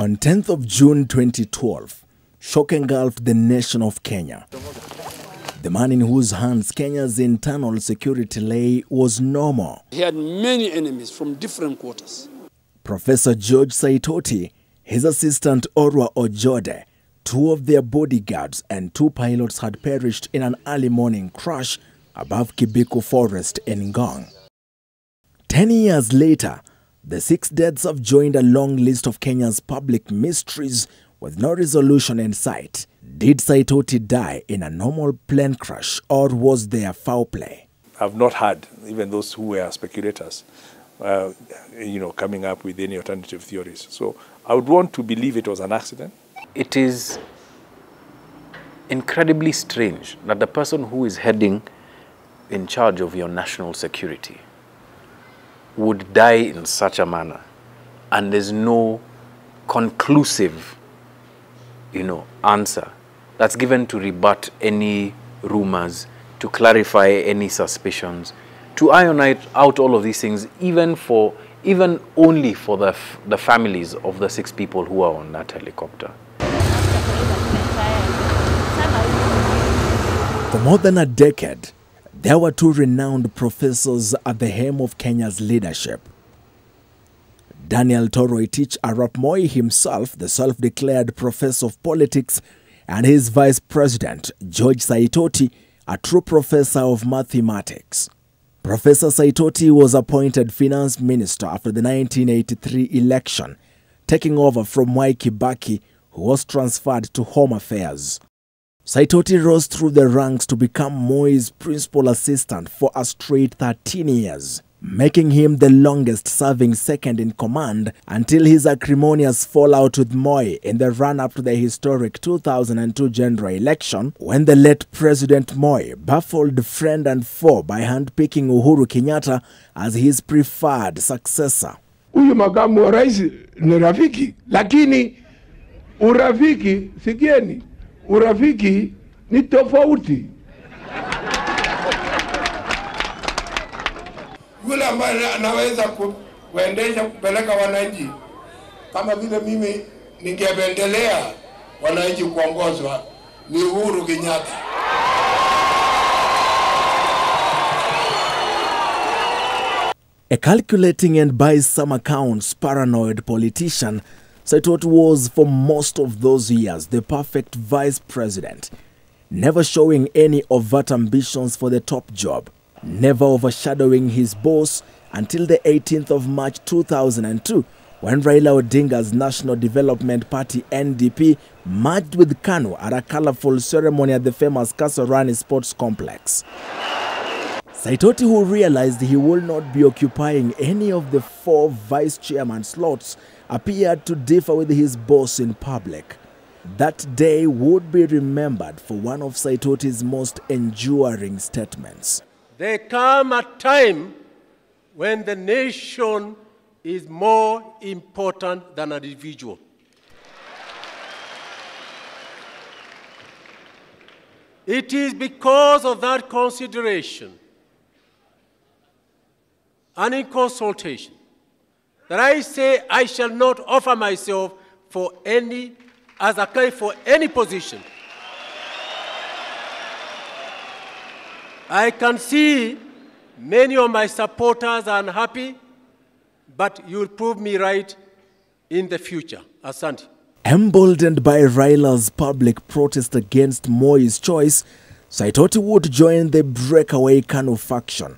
On 10th of June 2012, shock engulfed the nation of Kenya. The man in whose hands Kenya's internal security lay was no more. He had many enemies from different quarters. Professor George Saitoti, his assistant Orwa Ojode, two of their bodyguards and two pilots had perished in an early morning crash above Kibiku Forest in Ngong. 10 years later, the 6 deaths have joined a long list of Kenya's public mysteries with no resolution in sight. Did Saitoti die in a normal plane crash, or was there foul play? I've not heard, even those who were speculators, coming up with any alternative theories. So I would want to believe it was an accident. It is incredibly strange that the person who is heading in charge of your national security would die in such a manner, and there's no conclusive, answer that's given to rebut any rumors, to clarify any suspicions, to iron out all of these things, even only for the families of the 6 people who are on that helicopter. For more than a decade, there were 2 renowned professors at the helm of Kenya's leadership. Daniel Toroitich Arap Moi himself, the self-declared professor of politics, and his vice president, George Saitoti, a true professor of mathematics. Professor Saitoti was appointed finance minister after the 1983 election, taking over from Mwai Kibaki, who was transferred to Home Affairs. Saitoti rose through the ranks to become Moi's principal assistant for a straight 13 years, making him the longest-serving second-in-command until his acrimonious fallout with Moi in the run-up to the historic 2002 general election, when the late President Moi baffled friend and foe by handpicking Uhuru Kenyatta as his preferred successor. Huyu makamu wa rais ni rafiki, lakini urafiki, sikieni, urafiki ni tofauti. Yule ambaye anaweza kuendesha kupeleka wananchi, kama vile mimi ningependelea wananchi kuongozwa, ni Uhuru Kenyatta. A calculating and by some accounts paranoid politician, Saitoti was for most of those years the perfect vice president, never showing any overt ambitions for the top job, never overshadowing his boss until the 18th of March 2002, when Raila Odinga's National Development Party NDP merged with KANU at a colorful ceremony at the famous Kasarani Sports Complex. Saitoti, who realized he will not be occupying any of the 4 vice chairman slots, appeared to differ with his boss in public. That day would be remembered for one of Saitoti's most enduring statements. There come a time when the nation is more important than an individual. It is because of that consideration and in consultation that I say I shall not offer myself for any position. I can see many of my supporters are unhappy, but you'll prove me right in the future. Asante. Emboldened by Raila's public protest against Moi's choice, Saitoti would join the breakaway KANU faction,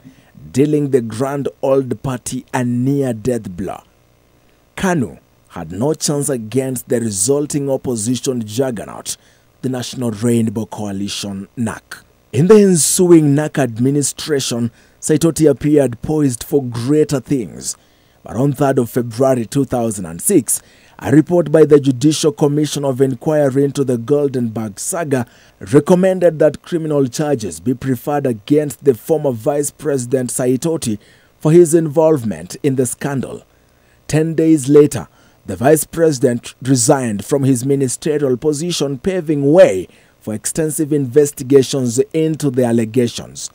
dealing the grand old party a near-death blow. KANU had no chance against the resulting opposition juggernaut, the National Rainbow Coalition, NAC. In the ensuing NAC administration, Saitoti appeared poised for greater things. But on 3rd of February 2006, a report by the Judicial Commission of Inquiry into the Goldenberg saga recommended that criminal charges be preferred against the former Vice President Saitoti for his involvement in the scandal. 10 days later, the Vice President resigned from his ministerial position, paving way for extensive investigations into the allegations.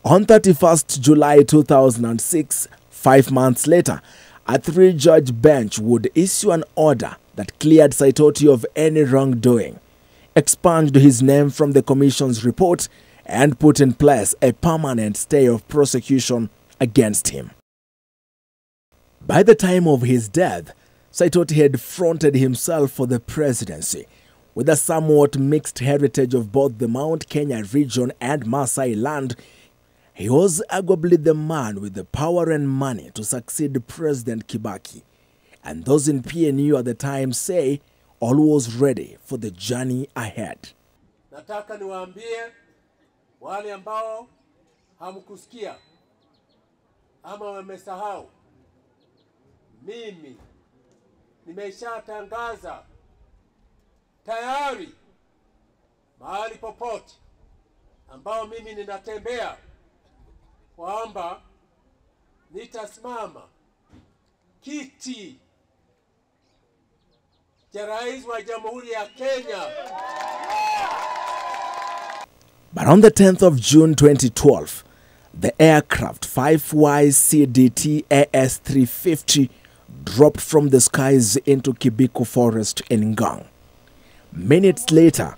On 31st July 2006, 5 months later, a 3-judge bench would issue an order that cleared Saitoti of any wrongdoing, expunged his name from the commission's report, and put in place a permanent stay of prosecution against him. By the time of his death, Saitoti had fronted himself for the presidency, with a somewhat mixed heritage of both the Mount Kenya region and Maasai land. He was arguably the man with the power and money to succeed President Kibaki, and those in PNU at the time say all was ready for the journey ahead. Nataka niwaambie wale ambao hamkusikia ama wamesahau, mimi nimeshatangaza tayari mahali popote ambao mimi ninatembea kwamba nitasimama kiti cha rais wa Jamhuri ya Kenya. But on the 10th of June 2012, the aircraft 5YCDT AS-350 dropped from the skies into Kibiku Forest in Ngong. Minutes later,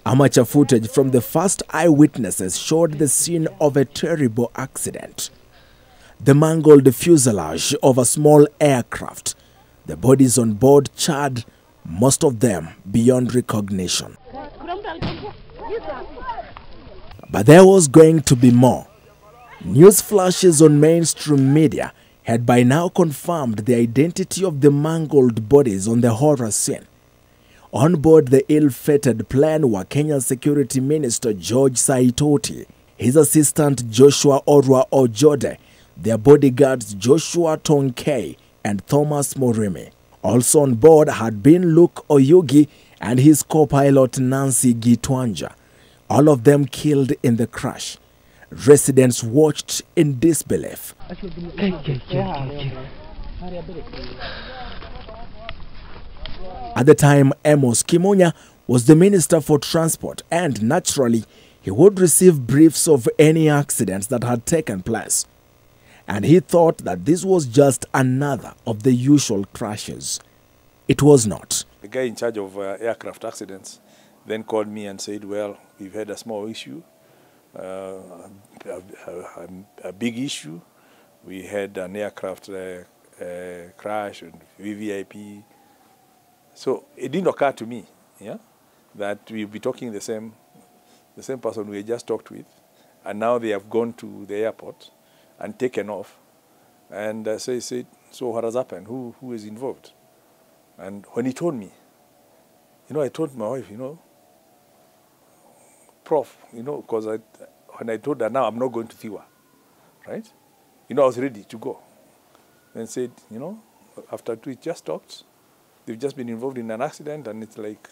amateur footage from the first eyewitnesses showed the scene of a terrible accident. The mangled fuselage of a small aircraft, the bodies on board charred, most of them beyond recognition. But there was going to be more. News flashes on mainstream media had by now confirmed the identity of the mangled bodies on the horror scene. On board the ill-fated plane were Kenya's Security Minister George Saitoti, his assistant Joshua Orwa Ojode, their bodyguards Joshua Tonkei and Thomas Morimi. Also on board had been Luke Oyugi and his co-pilot Nancy Gitwanja, all of them killed in the crash. Residents watched in disbelief. At the time, Amos Kimunya was the Minister for Transport, and naturally, he would receive briefs of any accidents that had taken place. And he thought that this was just another of the usual crashes. It was not. The guy in charge of aircraft accidents then called me and said, well, we've had a small issue, a big issue. We had an aircraft crash and VVIP. So it didn't occur to me, yeah, that we'll be talking the same person we had just talked with, and now they have gone to the airport and taken off. And so he said, so what has happened? Who is involved? And when he told me, I told my wife, Prof, because when I told her, now I'm not going to Thiwa, right? I was ready to go. Then said, after we just talked, they've just been involved in an accident, and it's like,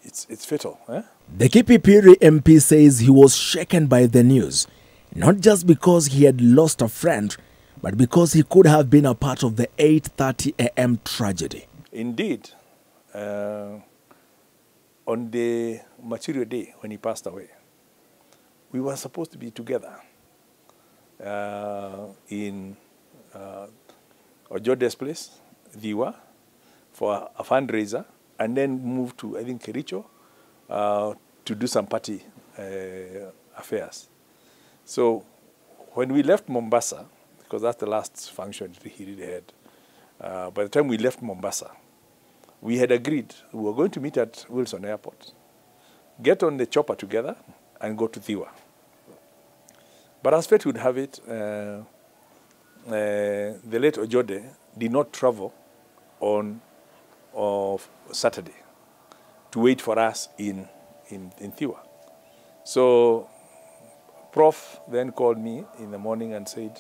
it's fatal. Eh? The Kipipiri MP says he was shaken by the news, not just because he had lost a friend, but because he could have been a part of the 8:30 a.m. tragedy. Indeed, on the material day when he passed away, we were supposed to be together in Ojode's place, Dhiwa, for a fundraiser, and then move to, I think, Kericho to do some party affairs. So when we left Mombasa, because that's the last function he really had, by the time we left Mombasa, we had agreed we were going to meet at Wilson Airport, get on the chopper together, and go to Thiwa. But as fate would have it, the late Ojode did not travel on Saturday to wait for us in Thiwa. So Prof then called me in the morning and said,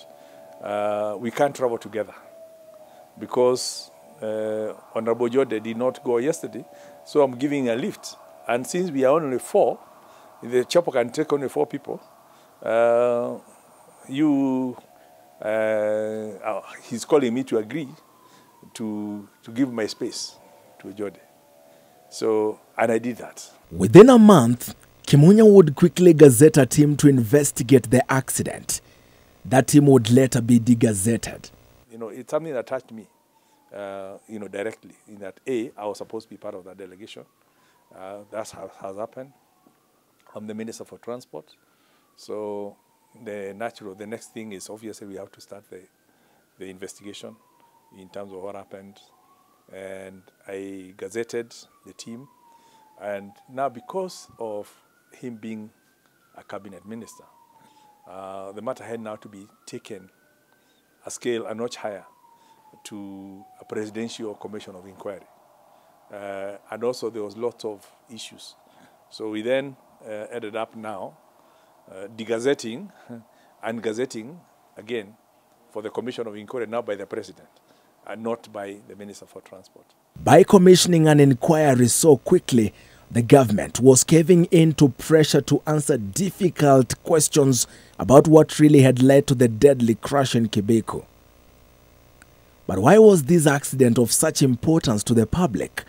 we can't travel together because Honorable Ojode did not go yesterday, so I'm giving a lift. And since we are only 4, the chopper can take only 4 people, he's calling me to agree to give my space to Ojode. So, and I did that. Within a month, Kimunya would quickly gazette a team to investigate the accident. That team would later be degazetted. it's something that touched me, directly. In that, I was supposed to be part of that delegation. That's how has happened. I'm the Minister for Transport. So the next thing is obviously we have to start the investigation in terms of what happened. And I gazetted the team. And now because of him being a cabinet minister, the matter had now to be taken a notch higher to a presidential commission of inquiry. And also there was lots of issues. So we then ended up now de-gazetting and gazetting again for the commission of inquiry, now by the president and not by the Minister for Transport. By commissioning an inquiry so quickly, the government was caving in to pressure to answer difficult questions about what really had led to the deadly crash in Kibeko. But why was this accident of such importance to the public?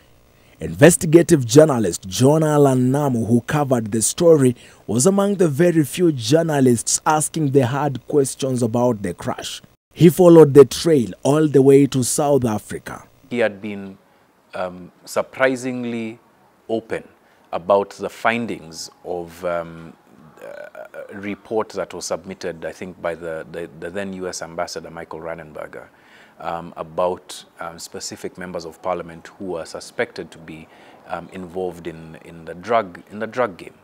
Investigative journalist John Alan Namu, who covered the story, was among the very few journalists asking the hard questions about the crash. He followed the trail all the way to South Africa. He had been surprisingly open about the findings of a report that was submitted, I think, by the then U.S. Ambassador Michael Rannenberger, about specific members of parliament who were suspected to be involved in the drug game.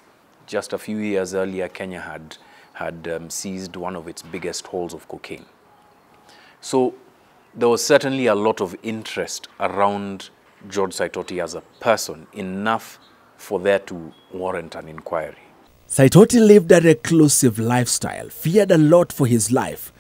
Just a few years earlier, Kenya had seized one of its biggest hauls of cocaine. So there was certainly a lot of interest around George Saitoti as a person, enough for there to warrant an inquiry. Saitoti lived a reclusive lifestyle, feared a lot for his life.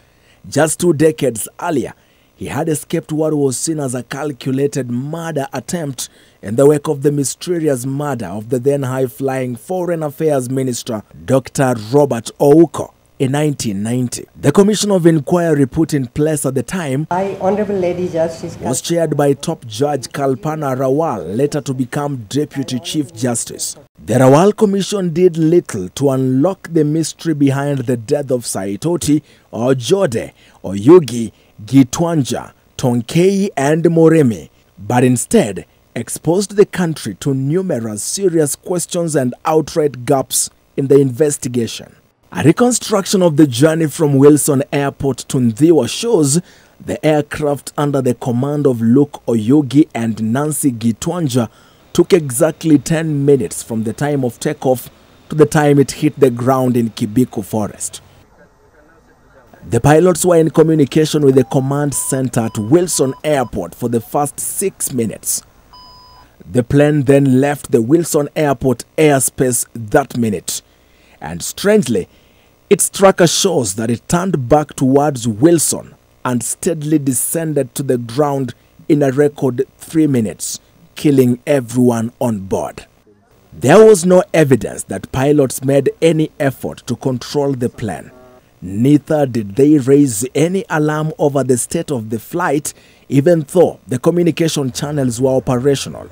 Just 2 decades earlier, he had escaped what was seen as a calculated murder attempt in the wake of the mysterious murder of the then high-flying Foreign Affairs Minister, Dr. Robert Ouko, in 1990. The Commission of Inquiry put in place at the time Honorable Lady Justice was chaired by top Judge Kalpana Rawal, later to become Deputy Chief Justice. The Rawal Commission did little to unlock the mystery behind the death of Saitoti, Ojode, Oyugi, Gitwanja, Tonkei and Moremi, but instead exposed the country to numerous serious questions and outright gaps in the investigation. A reconstruction of the journey from Wilson Airport to Ndhiwa shows the aircraft under the command of Luke Oyugi and Nancy Gitwanja took exactly 10 minutes from the time of takeoff to the time it hit the ground in Kibeko Forest. The pilots were in communication with the command center at Wilson Airport for the first 6 minutes. The plane then left the Wilson Airport airspace that minute, and strangely, its tracker shows that it turned back towards Wilson and steadily descended to the ground in a record 3 minutes, killing everyone on board. There was no evidence that pilots made any effort to control the plane. Neither did they raise any alarm over the state of the flight, even though the communication channels were operational,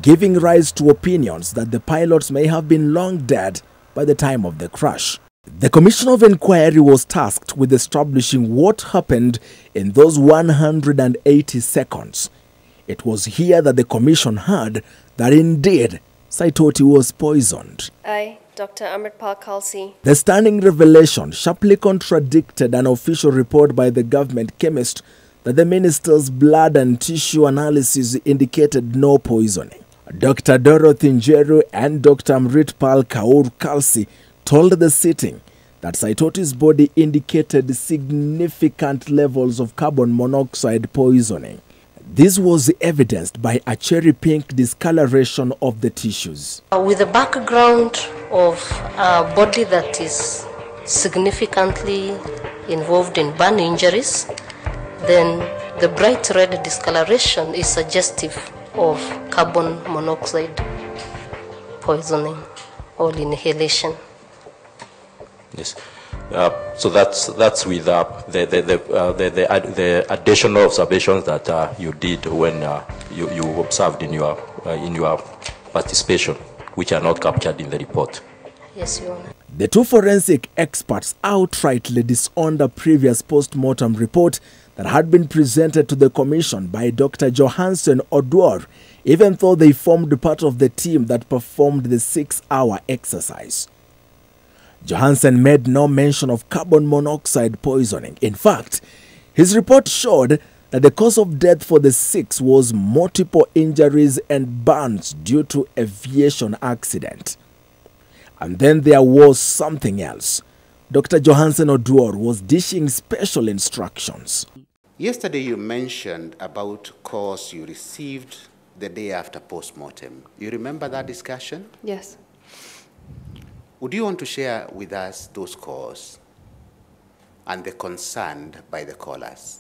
giving rise to opinions that the pilots may have been long dead by the time of the crash. The Commission of Inquiry was tasked with establishing what happened in those 180 seconds. It was here that the Commission heard that indeed Saitoti was poisoned. I, Dr. Amritpal Khalsi. The stunning revelation sharply contradicted an official report by the government chemist that the minister's blood and tissue analysis indicated no poisoning. Dr. Dorothy Njeru and Dr. Amritpal Kaur Khalsi told the sitting that Saitoti's body indicated significant levels of carbon monoxide poisoning. This was evidenced by a cherry-pink discoloration of the tissues. With a background of a body that is significantly involved in burn injuries, then the bright red discoloration is suggestive of carbon monoxide poisoning or inhalation. Yes. So that's with the additional observations that you did when you observed in your participation, which are not captured in the report. Yes, Your Honor. The two forensic experts outrightly disowned a previous post-mortem report that had been presented to the commission by Dr. Johansen Oduor, even though they formed part of the team that performed the 6-hour exercise. Johansen made no mention of carbon monoxide poisoning. In fact, his report showed that the cause of death for the 6 was multiple injuries and burns due to aviation accident. And then there was something else. Dr. Johansen Oduor was dishing special instructions. Yesterday you mentioned about calls you received the day after post-mortem. You remember that discussion? Yes. Would you want to share with us those calls and the concern by the callers?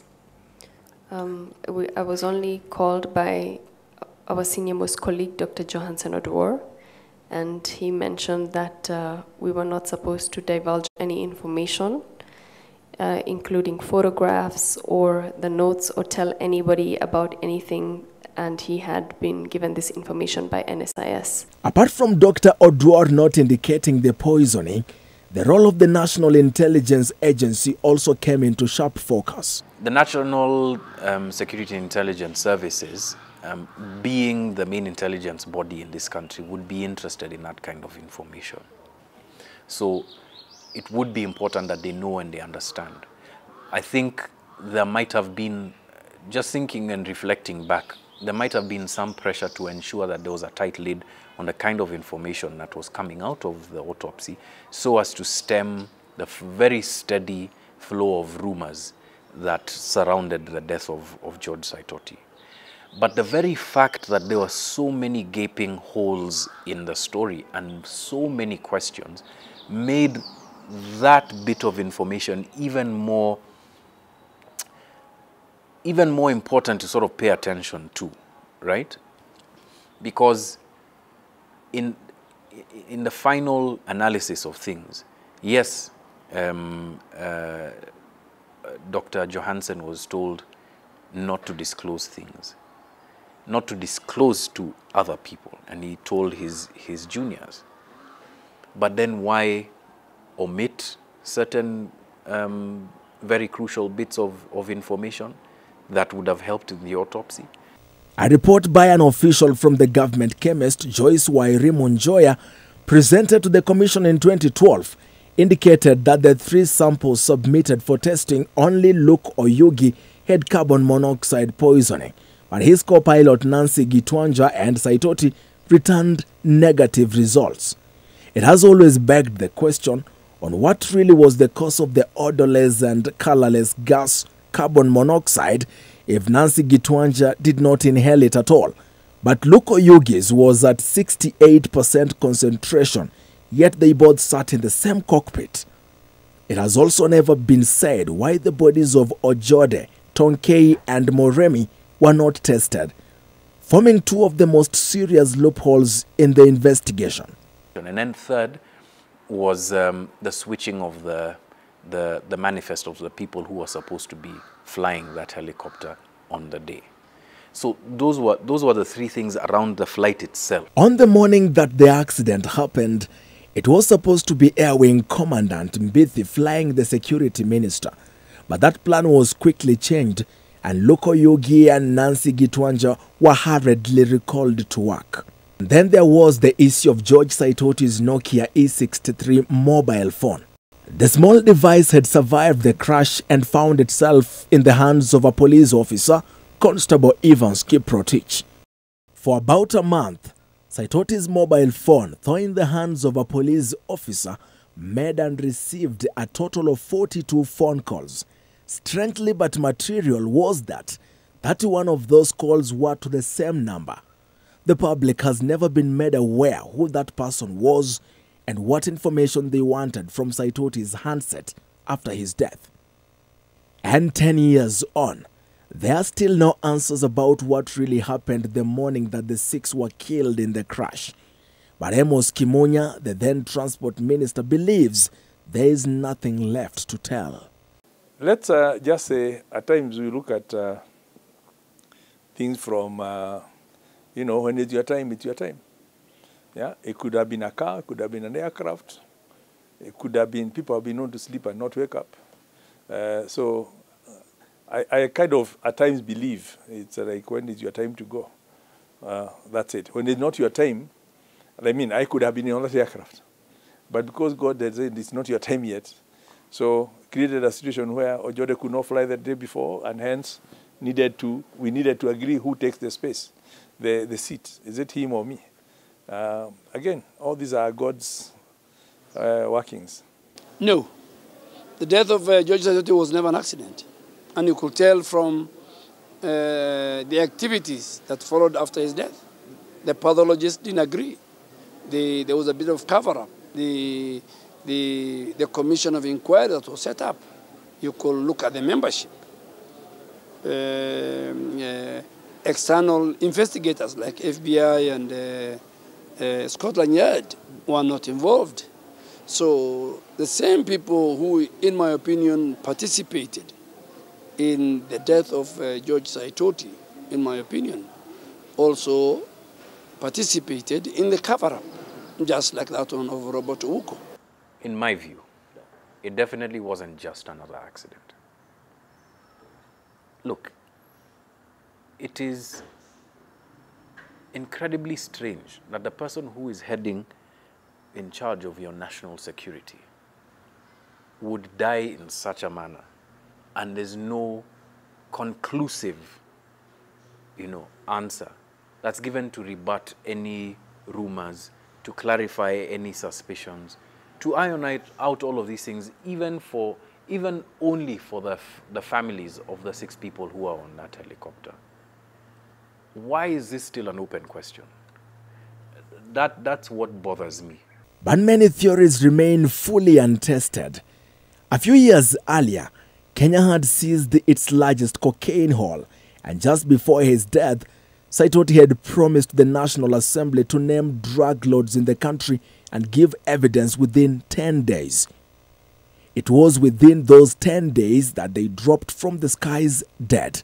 I was only called by our senior most colleague, Dr. Johansen Oduor, and he mentioned that we were not supposed to divulge any information, including photographs or the notes, or tell anybody about anything, and he had been given this information by NSIS. Apart from Dr. Oduor not indicating the poisoning, the role of the National Intelligence Agency also came into sharp focus. The National Security Intelligence Services, being the main intelligence body in this country, would be interested in that kind of information. So it would be important that they know and they understand. I think there might have been, just thinking and reflecting back, there might have been some pressure to ensure that there was a tight lid on the kind of information that was coming out of the autopsy, so as to stem the very steady flow of rumors that surrounded the death of George Saitoti. But the very fact that there were so many gaping holes in the story and so many questions made that bit of information even more important to sort of pay attention to, right? Because in the final analysis of things, yes, Dr. Johansen was told not to disclose things, not to disclose to other people, and he told his juniors. But then why omit certain very crucial bits of information that would have helped in the autopsy? A report by an official from the government chemist, Joyce Wairimu-Njoya, presented to the commission in 2012, indicated that the 3 samples submitted for testing only Luke Oyugi had carbon monoxide poisoning, but his co-pilot Nancy Gitwanja and Saitoti returned negative results. It has always begged the question on what really was the cause of the odorless and colorless gas carbon monoxide if Nancy Gitwanja did not inhale it at all. But Luke Oyugi's was at 68% concentration, yet they both sat in the same cockpit. It has also never been said why the bodies of Ojode, Tonkei and Moremi were not tested, forming 2 of the most serious loopholes in the investigation. And then third was the switching of the manifest of the people who were supposed to be flying that helicopter on the day. So those were the 3 things around the flight itself. On the morning that the accident happened, it was supposed to be Air Wing Commandant Mbithi flying the security minister, but that plan was quickly changed, and Luke Oyugi and Nancy Gitwanja were hurriedly recalled to work. Then there was the issue of George Saitoti's Nokia E63 mobile phone. The small device had survived the crash and found itself in the hands of a police officer, Constable Evans Kiprotich. For about a month, Saitoti's mobile phone, though in the hands of a police officer, made and received a total of 42 phone calls. Strangely but material was that 31 of those calls were to the same number. The public has never been made aware who that person was and what information they wanted from Saitoti's handset after his death. And 10 years on, there are still no answers about what really happened the morning that the 6 were killed in the crash. But Amos Kimunya, the then transport minister, believes there is nothing left to tell. Let's just say at times we look at things from, when it's your time, it's your time. Yeah, it could have been a car, it could have been an aircraft, it could have been people have been known to sleep and not wake up. So I kind of at times believe it's like, when is your time to go? That's it. When it's not your time, I mean, I could have been on that aircraft. But because God had said it's not your time yet, so created a situation where Ojode could not fly the day before, and hence we needed to agree who takes the space, the seat. Is it him or me? Again, all these are God's workings. No. The death of George Saitoti was never an accident. And you could tell from the activities that followed after his death. The pathologists didn't agree. There was a bit of cover-up. The commission of inquiry that was set up, you could look at the membership. External investigators like FBI and Scotland Yard were not involved. So the same people who, in my opinion, participated in the death of George Saitoti, in my opinion, also participated in the cover-up, just like that one of Robert Ouko. In my view, it definitely wasn't just another accident. Look, it is incredibly strange that the person who is heading in charge of your national security would die in such a manner, and there's no conclusive, answer that's given to rebut any rumors, to clarify any suspicions, to iron out all of these things, even only for the families of the 6 people who are on that helicopter. Why is this still an open question? That's what bothers me. But many theories remain fully untested. A few years earlier, Kenya had seized its largest cocaine haul, and just before his death, Saitoti had promised the National Assembly to name drug lords in the country and give evidence within 10 days. It was within those 10 days that they dropped from the skies dead.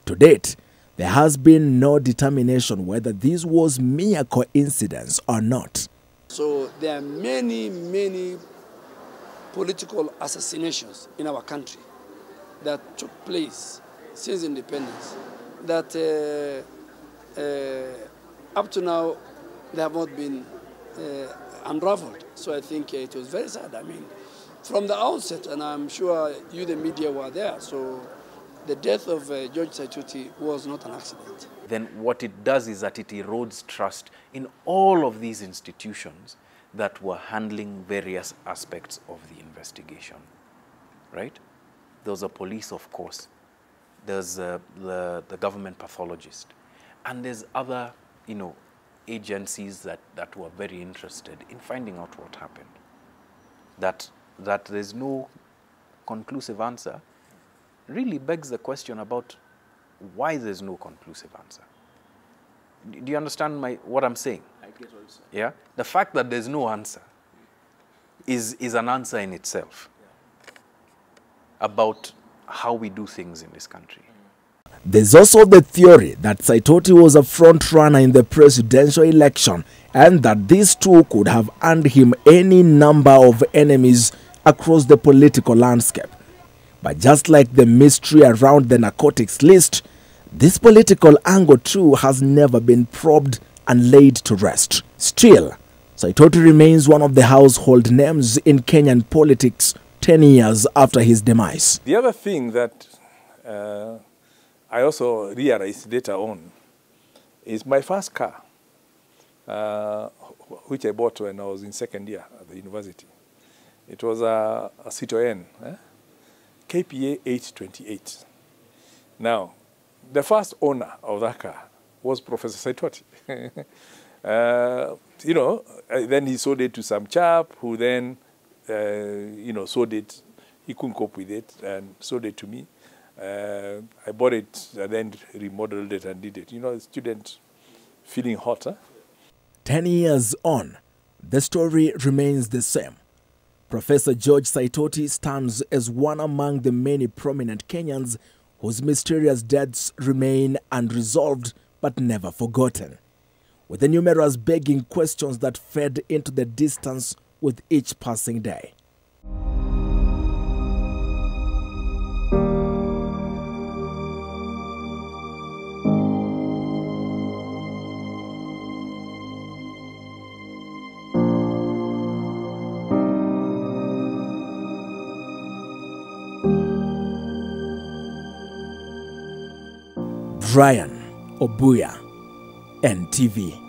To date, there has been no determination whether this was mere coincidence or not. So there are many, many political assassinations in our country that took place since independence that up to now they have not been unraveled. So I think it was very sad. I mean, from the outset, and I'm sure you, the media, were there, so the death of George Saitoti was not an accident. Then what it does is that it erodes trust in all of these institutions that were handling various aspects of the investigation, right? There's a police, of course. There's the government pathologist. And there's other, agencies that were very interested in finding out what happened. That there's no conclusive answer really begs the question about why there's no conclusive answer. Do you understand what I'm saying? I get what you're saying. Yeah? The fact that there's no answer is an answer in itself about how we do things in this country. There's also the theory that Saitoti was a front-runner in the presidential election and that these two could have earned him any number of enemies across the political landscape. But just like the mystery around the narcotics list, this political angle too has never been probed and laid to rest. Still, Saitoti remains one of the household names in Kenyan politics 10 years after his demise. The other thing that I also realized later on is my first car, which I bought when I was in second year at the university. It was a Citroën, KPA 828. Now, the first owner of that car was Professor Saitoti. Then he sold it to some chap who then, sold it. He couldn't cope with it and sold it to me. I bought it and then remodeled it and did it. A student feeling hot, huh? 10 years on, the story remains the same. Professor George Saitoti stands as one among the many prominent Kenyans whose mysterious deaths remain unresolved but never forgotten, with the numerous begging questions that fed into the distance with each passing day. Brian Obuya, NTV.